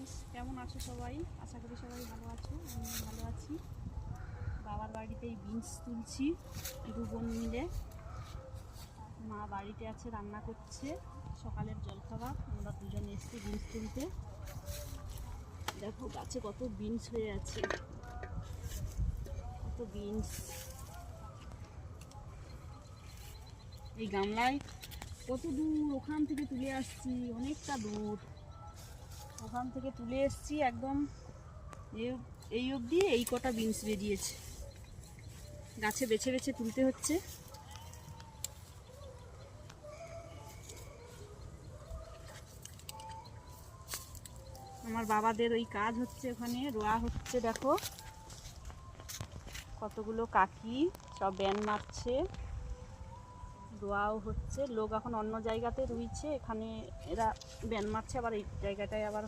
Friends, কেমন আছো সবাই? আশা করি সবাই ভালো আছো। আমি ভালো আছি। বাবার বাড়িতেই বিনস তুলছি দু বোন মিলে। মা বাড়িতে আছে, রান্না করছে সকালের জলখাবার। আমরা দুজন এসেছি বিনস তুলতে। দেখো গাছে কত বিনস হয়ে আছে, কত বিনস। এই গামলায় কত দূর ওখান থেকে তুলে আসছি, অনেকটা দূর ওখান থেকে তুলে এসছি। একদম এই অবধি এই কটা বিনস বেরিয়েছে। গাছে বেছে বেছে তুলতে হচ্ছে। আমার বাবাদের ওই কাজ হচ্ছে, ওখানে রোয়া হচ্ছে। দেখো কতগুলো কাকি সব ব্যান মারছে, রোয়াও হচ্ছে। লোক এখন অন্য জায়গাতে রুইছে, এখানে এরা ব্যান মারছে, আবার এই জায়গাটায় আবার